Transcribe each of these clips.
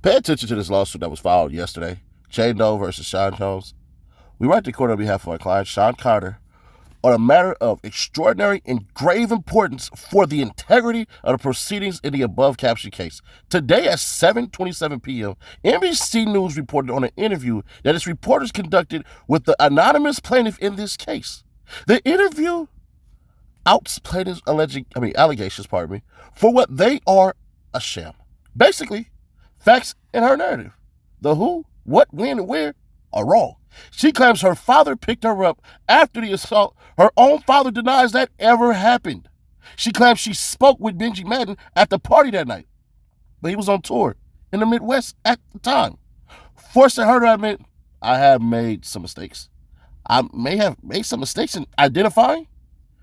Pay attention to this lawsuit that was filed yesterday. Jane Doe versus Sean Jones. We write to court on behalf of our client, Sean Carter, on a matter of extraordinary and grave importance for the integrity of the proceedings in the above captioned case. Today at 7:27 p.m., NBC News reported on an interview that its reporters conducted with the anonymous plaintiff in this case. The interview outs plaintiff's allegations, for what they are: a sham. Basically, facts in her narrative. The who, what, when, and where are wrong. She claims her father picked her up after the assault. Her own father denies that ever happened. She claims she spoke with Benji Madden at the party that night, but he was on tour in the Midwest at the time, forcing her to admit, I have made some mistakes. I may have made some mistakes in identifying.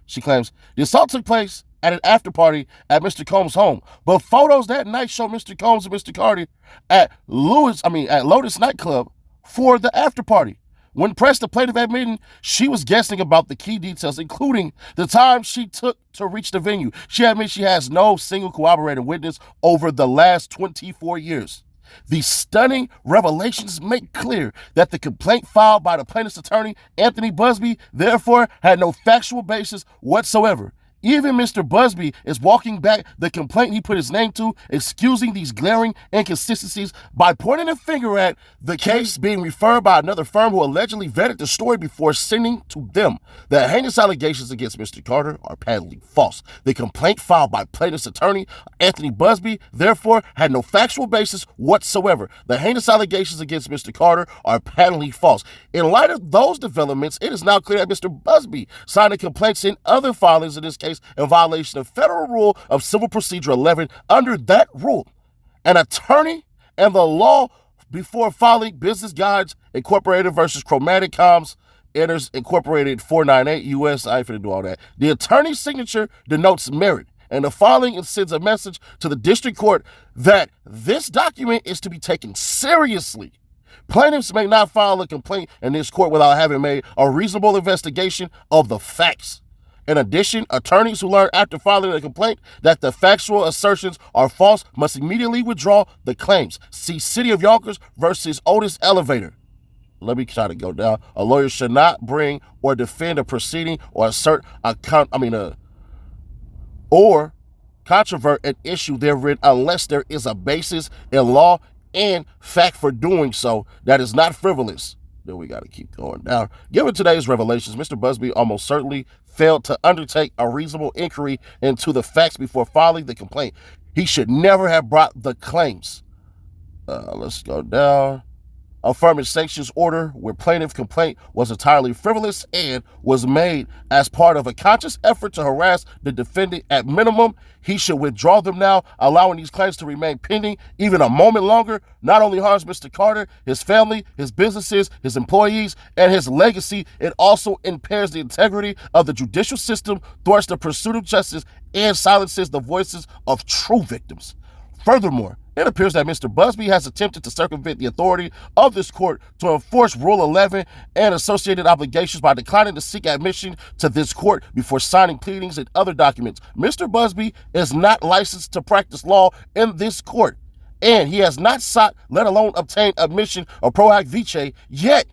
She claims the assault took place at an after party at Mr. Combs' home, but photos that night show Mr. Combs and Mr. Carter at Lotus nightclub for the after party. When pressed, the plaintiff admitted she was guessing about the key details, including the time she took to reach the venue. She admits she has no single corroborating witness over the last 24 years. These stunning revelations make clear that the complaint filed by the plaintiff's attorney, Anthony Busby, therefore had no factual basis whatsoever. Even Mr. Busby is walking back the complaint he put his name to, excusing these glaring inconsistencies by pointing a finger at the case being referred by another firm who allegedly vetted the story before sending to them. The heinous allegations against Mr. Carter are patently false. The complaint filed by plaintiff's attorney, Anthony Busby, therefore had no factual basis whatsoever. The heinous allegations against Mr. Carter are patently false. In light of those developments, it is now clear that Mr. Busby signed the complaints in other filings in this case in violation of Federal Rule of Civil Procedure 11. Under that rule, an attorney and the law before filing Business Guides Incorporated versus Chromatic Comms enters Incorporated 498 U.S. I ain't finna do all that. The attorney's signature denotes merit, and the filing sends a message to the district court that this document is to be taken seriously. Plaintiffs may not file a complaint in this court without having made a reasonable investigation of the facts. In addition, attorneys who learn after filing a complaint that the factual assertions are false must immediately withdraw the claims. See City of Yonkers versus Otis Elevator. Let me try to go down. A lawyer should not bring or defend a proceeding or assert or controvert an issue therein unless there is a basis in law and fact for doing so that is not frivolous. Then we got to keep going down. Given today's revelations, Mr. Busby almost certainly failed to undertake a reasonable inquiry into the facts before filing the complaint. He should never have brought the claims. Let's go down. Affirmative sanctions order where plaintiff complaint was entirely frivolous and was made as part of a conscious effort to harass the defendant. At minimum, he should withdraw them now. Allowing these claims to remain pending even a moment longer not only harms Mr. Carter, his family, his businesses, his employees, and his legacy, it also impairs the integrity of the judicial system, thwarts the pursuit of justice, and silences the voices of true victims. Furthermore, it appears that Mr. Busby has attempted to circumvent the authority of this court to enforce Rule 11 and associated obligations by declining to seek admission to this court before signing pleadings and other documents. Mr. Busby is not licensed to practice law in this court, and he has not sought, let alone obtained, admission or pro hac vice yet.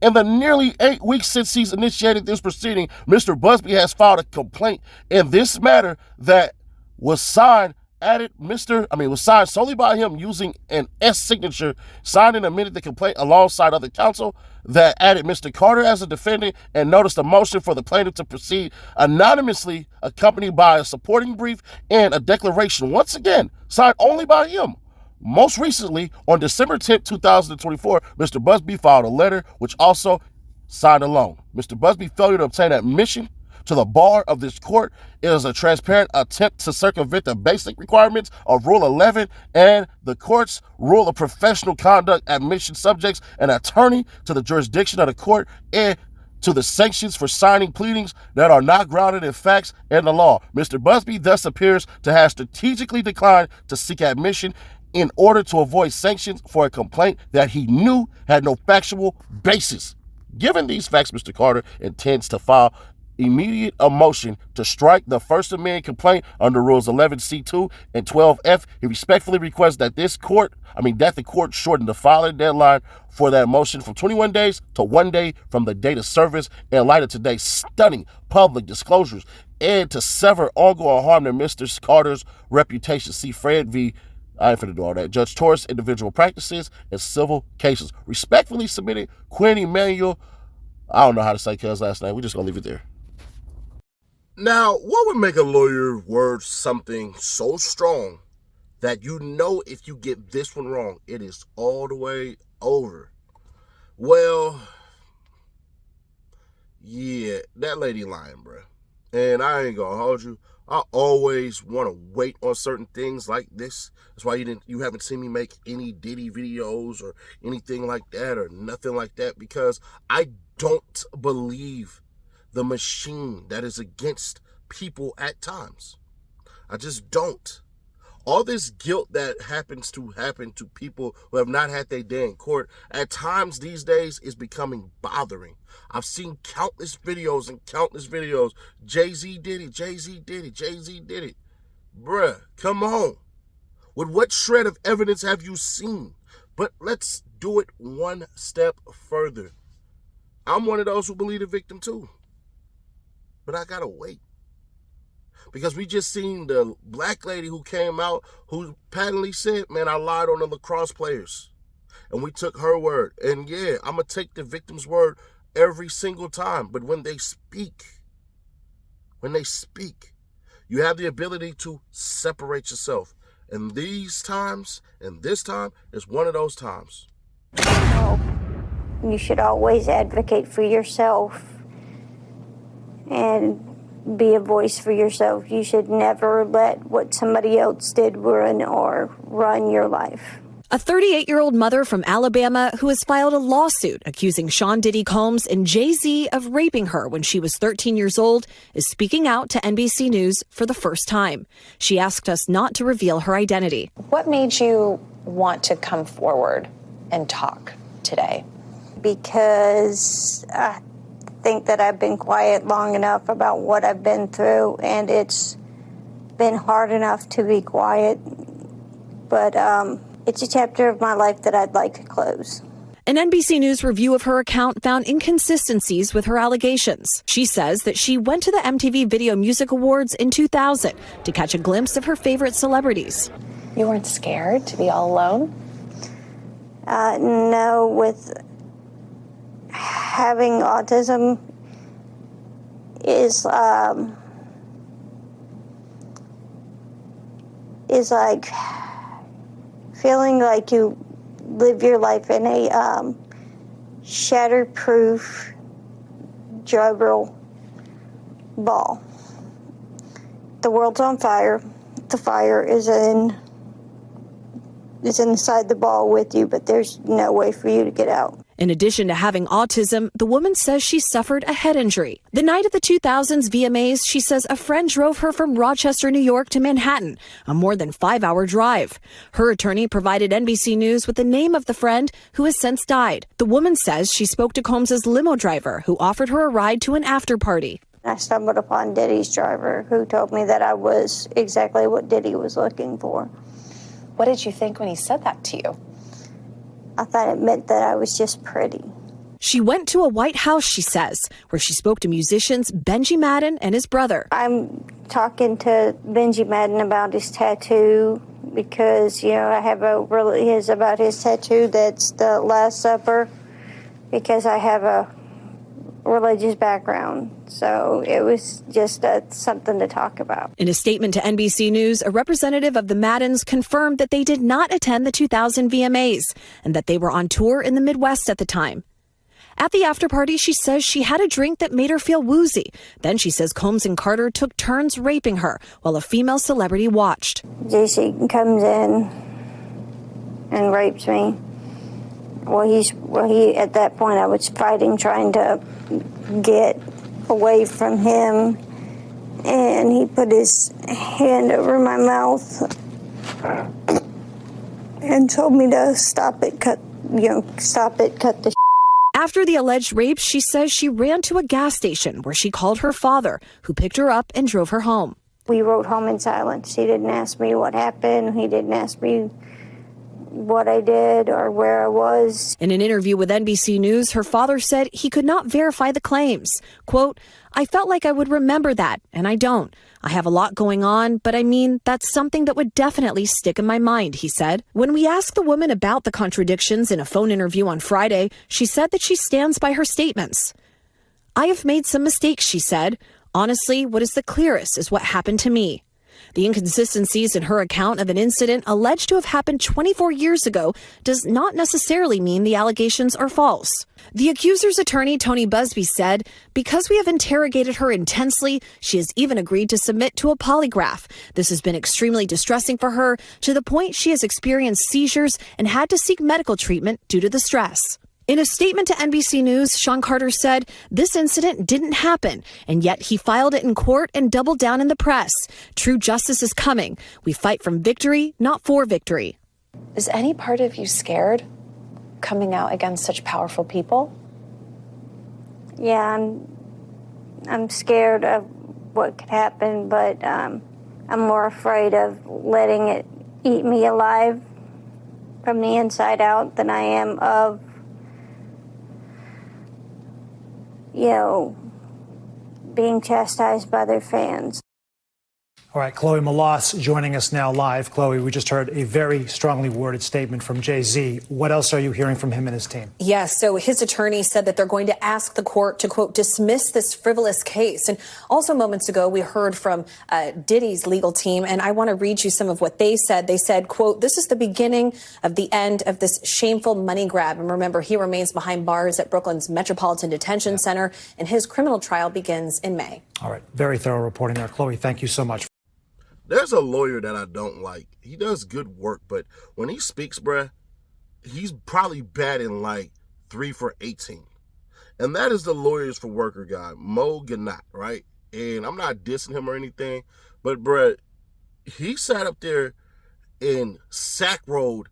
In the nearly 8 weeks since he's initiated this proceeding, Mr. Busby has filed a complaint in this matter that was signed was signed solely by him using an S signature, signed and amended the complaint alongside other counsel that added Mr. Carter as a defendant and noticed a motion for the plaintiff to proceed anonymously, accompanied by a supporting brief and a declaration, once again, signed only by him. Most recently, on December 10, 2024, Mr. Busby filed a letter which also signed alone. Mr. Busby's failure to obtain admission to the bar of this court is a transparent attempt to circumvent the basic requirements of Rule 11 and the court's rule of professional conduct. Admission subjects an attorney to the jurisdiction of the court and to the sanctions for signing pleadings that are not grounded in facts and the law. Mr. Busby thus appears to have strategically declined to seek admission in order to avoid sanctions for a complaint that he knew had no factual basis. Given these facts, Mr. Carter intends to file immediate motion to strike the First Amendment complaint under Rules 11C2 and 12F. He respectfully requests that the court shorten the filing deadline for that motion from 21 days to 1 day from the date of service in light of today's stunning public disclosures and to sever ongoing harm to Mr. Carter's reputation. See Fred v. I ain't finna do all that. Judge Torres, individual practices and civil cases. Respectfully submitted, Quinn Emanuel. I don't know how to say Cuz last name. We're just gonna leave it there. Now, what would make a lawyer word something so strong that you know if you get this one wrong, it is all the way over? Well, yeah, that lady lying, bruh. And I ain't gonna hold you. I always want to wait on certain things like this. That's why you haven't seen me make any Diddy videos or anything like that or nothing like that, because I don't believe the machine that is against people at times. I just don't. All this guilt that happens to people who have not had their day in court at times these days is becoming bothering. I've seen countless videos. Jay-Z did it, Jay-Z did it, Jay-Z did it. Bruh, come on. With what shred of evidence have you seen? But let's do it one step further. I'm one of those who believe the victim too. But I gotta wait. Because we just seen the black lady who came out who patently said, man, I lied on the lacrosse players. And we took her word. And yeah, I'm going to take the victim's word every single time. But when they speak, you have the ability to separate yourself. And this time is one of those times. Well, you should always advocate for yourself and be a voice for yourself. You should never let what somebody else did run your life. A 38-year-old mother from Alabama who has filed a lawsuit accusing Sean Diddy Combs and Jay-Z of raping her when she was 13 years old is speaking out to NBC News for the first time. She asked us not to reveal her identity. What made you want to come forward and talk today? Because I think that I've been quiet long enough about what I've been through, and it's been hard enough to be quiet, but it's a chapter of my life that I'd like to close. An NBC News review of her account found inconsistencies with her allegations. She says that she went to the MTV Video Music Awards in 2000 to catch a glimpse of her favorite celebrities. You weren't scared to be all alone? No, with having autism is like feeling like you live your life in a shatterproof juggle ball. The world's on fire. The fire is inside the ball with you, but there's no way for you to get out. In addition to having autism, the woman says she suffered a head injury. The night of the 2000s VMAs, she says a friend drove her from Rochester, New York to Manhattan, a more than 5-hour drive. Her attorney provided NBC News with the name of the friend who has since died. The woman says she spoke to Combs' limo driver, who offered her a ride to an after party. I stumbled upon Diddy's driver, who told me that I was exactly what Diddy was looking for. What did you think when he said that to you? I thought it meant that I was just pretty. She went to a White House, she says, where she spoke to musicians Benji Madden and his brother. I'm talking to Benji Madden about his tattoo because, I have about his tattoo that's the Last Supper, because I have a religious background. So it was just something to talk about. In a statement to NBC News, a representative of the Maddens confirmed that they did not attend the 2000 VMAs and that they were on tour in the Midwest at the time. At the after party, she says she had a drink that made her feel woozy. Then she says Combs and Carter took turns raping her while a female celebrity watched. JC comes in and rapes me. He at that point I was fighting, trying to get away from him, and he put his hand over my mouth and told me to stop it, cut the After the alleged rape, she says she ran to a gas station where she called her father, who picked her up and drove her home. We rode home in silence. He didn't ask me what happened. He didn't ask me what I did or where I was. In an interview with NBC News, her father said he could not verify the claims. Quote, "I felt like I would remember that, and I don't. I have a lot going on, but I mean, that's something that would definitely stick in my mind," he said. When we asked the woman about the contradictions in a phone interview on Friday, she said that she stands by her statements. "I have made some mistakes," she said. "Honestly, what is the clearest is what happened to me." The inconsistencies in her account of an incident alleged to have happened 24 years ago does not necessarily mean the allegations are false. The accuser's attorney, Tony Busby, said, "Because we have interrogated her intensely, she has even agreed to submit to a polygraph. This has been extremely distressing for her, to the point she has experienced seizures and had to seek medical treatment due to the stress." In a statement to NBC News, Sean Carter said this incident didn't happen, and yet he filed it in court and doubled down in the press. "True justice is coming. We fight from victory, not for victory." Is any part of you scared coming out against such powerful people? Yeah, I'm scared of what could happen, but I'm more afraid of letting it eat me alive from the inside out than I am of being chastised by their fans. All right, Chloe Malas joining us now live. Chloe, we just heard a very strongly worded statement from Jay-Z. What else are you hearing from him and his team? Yes, so his attorney said that they're going to ask the court to, quote, dismiss this frivolous case. And also moments ago, we heard from Diddy's legal team, and I want to read you some of what they said. They said, quote, "This is the beginning of the end of this shameful money grab." And remember, he remains behind bars at Brooklyn's Metropolitan Detention Center, and his criminal trial begins in May. All right, very thorough reporting there. Chloe, thank you so much. There's a lawyer that I don't like. He does good work, but when he speaks, bruh, he's probably batting like 3 for 18. And that is the Lawyers for Worker guy, Mo Gannat, right? And I'm not dissing him or anything, but bruh, he sat up there in Sack Road,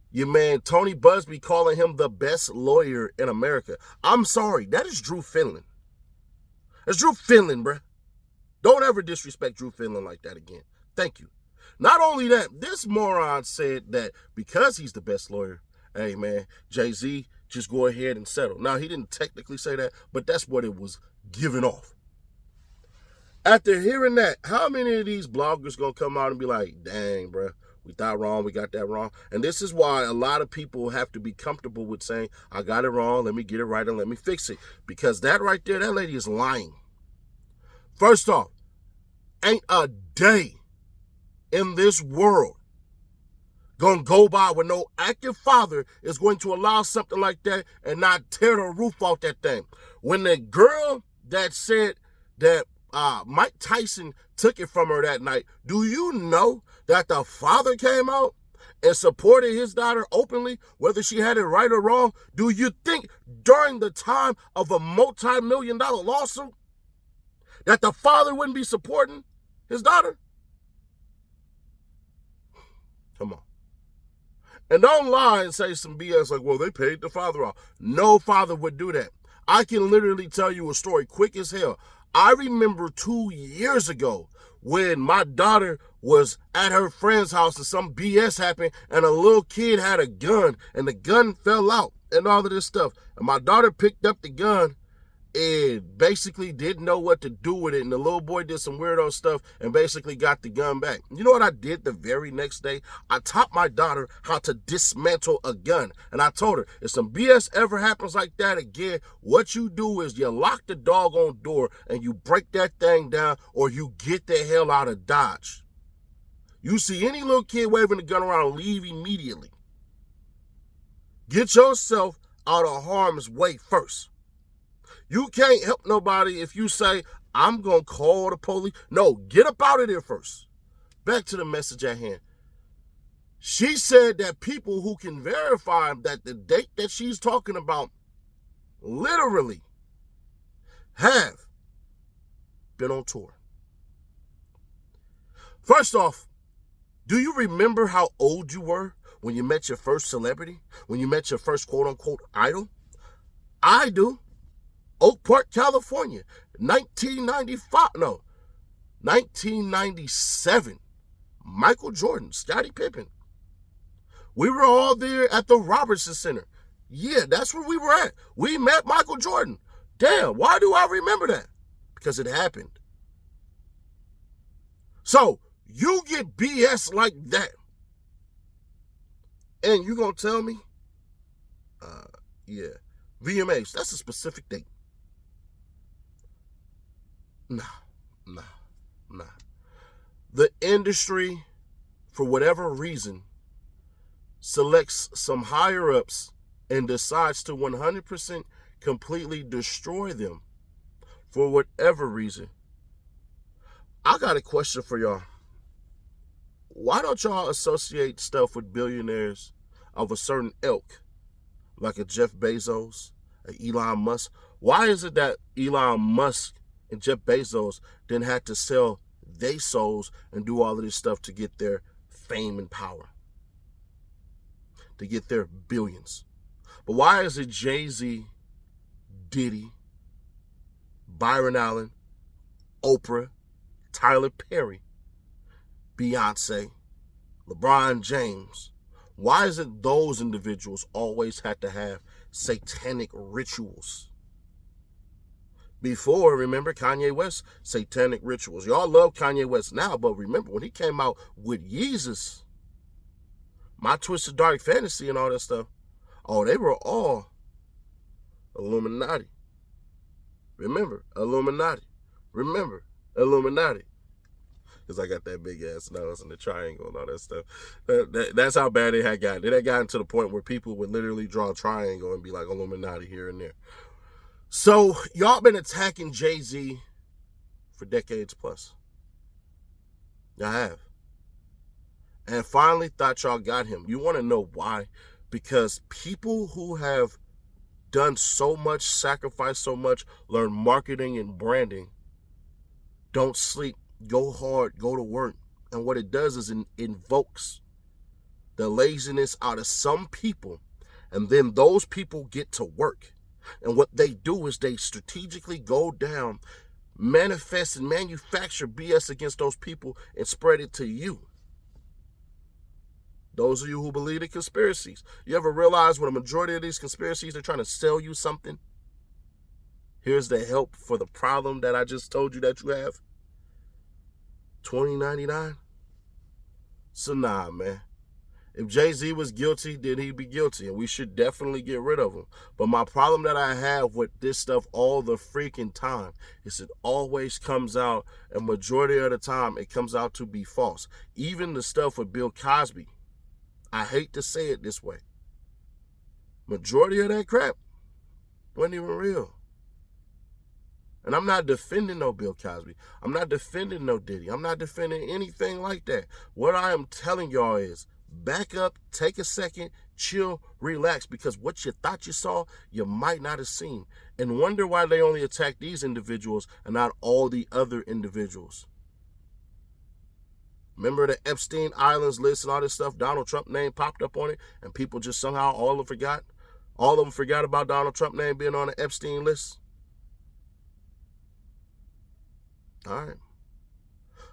your man Tony Busby calling him the best lawyer in America. I'm sorry, that is Drew Finland. That's Drew Finland, bruh. Don't ever disrespect Drew Finland like that again. Thank you. Not only that, this moron said that because he's the best lawyer, hey man, Jay-Z, just go ahead and settle. Now, he didn't technically say that, but that's what it was giving off. After hearing that, how many of these bloggers gonna come out and be like, dang, bro, we thought wrong, we got that wrong? And this is why a lot of people have to be comfortable with saying, I got it wrong, let me get it right and let me fix it. Because that right there, that lady is lying. First off, ain't a day in this world gonna go by when no active father is going to allow something like that and not tear the roof off that thing. When the girl that said that Mike Tyson took it from her that night, do you know that the father came out and supported his daughter openly, whether she had it right or wrong? Do you think during the time of a multi-million-dollar lawsuit that the father wouldn't be supporting his daughter? Come on. And don't lie and say some BS like, well, they paid the father off. No father would do that. I can literally tell you a story quick as hell. I remember 2 years ago when my daughter was at her friend's house and some BS happened and a little kid had a gun and the gun fell out and all of this stuff. And my daughter picked up the gun and basically didn't know what to do with it. And the little boy did some weirdo stuff and basically got the gun back. You know what I did the very next day? I taught my daughter how to dismantle a gun. And I told her, if some BS ever happens like that again, what you do is you lock the doggone door and you break that thing down or you get the hell out of Dodge. You see any little kid waving the gun around, leave immediately. Get yourself out of harm's way first. You can't help nobody if you say, I'm going to call the police. No, get up out of there first. Back to the message at hand. She said that people who can verify that the date that she's talking about literally have been on tour. First off, do you remember how old you were when you met your first celebrity? When you met your first quote-unquote idol? I do. Oak Park, California, 1997. Michael Jordan, Scottie Pippen. We were all there at the Robertson Center. Yeah, that's where we were at. We met Michael Jordan. Damn, why do I remember that? Because it happened. So, you get BS like that, and you gonna tell me, yeah, VMAs, that's a specific date. Nah. The industry, for whatever reason, selects some higher-ups and decides to 100% completely destroy them for whatever reason. I got a question for y'all. Why don't y'all associate stuff with billionaires of a certain ilk, like a Jeff Bezos, a Elon Musk? Why is it that Elon Musk and Jeff Bezos then had to sell their souls and do all of this stuff to get their fame and power, to get their billions? But why is it Jay-Z, Diddy, Byron Allen, Oprah, Tyler Perry, Beyonce, LeBron James? Why is it those individuals always had to have satanic rituals? Before, remember Kanye West, satanic rituals. Y'all love Kanye West now, but remember when he came out with Yeezus, My Twisted Dark Fantasy and all that stuff, oh, they were all Illuminati. Remember, Illuminati. Remember, Illuminati. Because I got that big ass nose and the triangle and all that stuff. That's how bad it had gotten. It had gotten to the point where people would literally draw a triangle and be like Illuminati here and there. So, y'all been attacking Jay-Z for decades plus. Y'all have. And finally thought y'all got him. You want to know why? Because people who have done so much, sacrificed so much, learn marketing and branding, don't sleep, go hard, go to work. And what it does is it invokes the laziness out of some people. And then those people get to work. And what they do is they strategically go down, manifest and manufacture BS against those people and spread it to you. Those of you who believe in conspiracies, you ever realize when a majority of these conspiracies, they're trying to sell you something? Here's the help for the problem that I just told you that you have. $20.99? So nah, man. If Jay-Z was guilty, then he'd be guilty, and we should definitely get rid of him. But my problem that I have with this stuff all the freaking time is it always comes out, and majority of the time, it comes out to be false. Even the stuff with Bill Cosby, I hate to say it this way, majority of that crap wasn't even real. And I'm not defending no Bill Cosby. I'm not defending no Diddy. I'm not defending anything like that. What I am telling y'all is, back up, take a second, chill, relax, because what you thought you saw, you might not have seen. And wonder why they only attack these individuals and not all the other individuals. Remember the Epstein Islands list and all this stuff? Donald Trump name popped up on it, and people just somehow all of them forgot. All of them forgot about Donald Trump name being on the Epstein list. All right.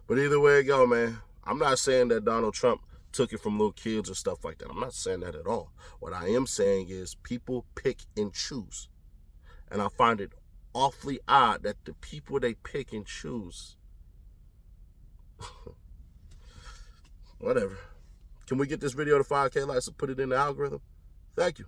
But either way it go, man, I'm not saying that Donald Trump took it from little kids or stuff like that. I'm not saying that at all. What I am saying is people pick and choose. And I find it awfully odd that the people they pick and choose, whatever. Can we get this video to 5K likes and put it in the algorithm? Thank you.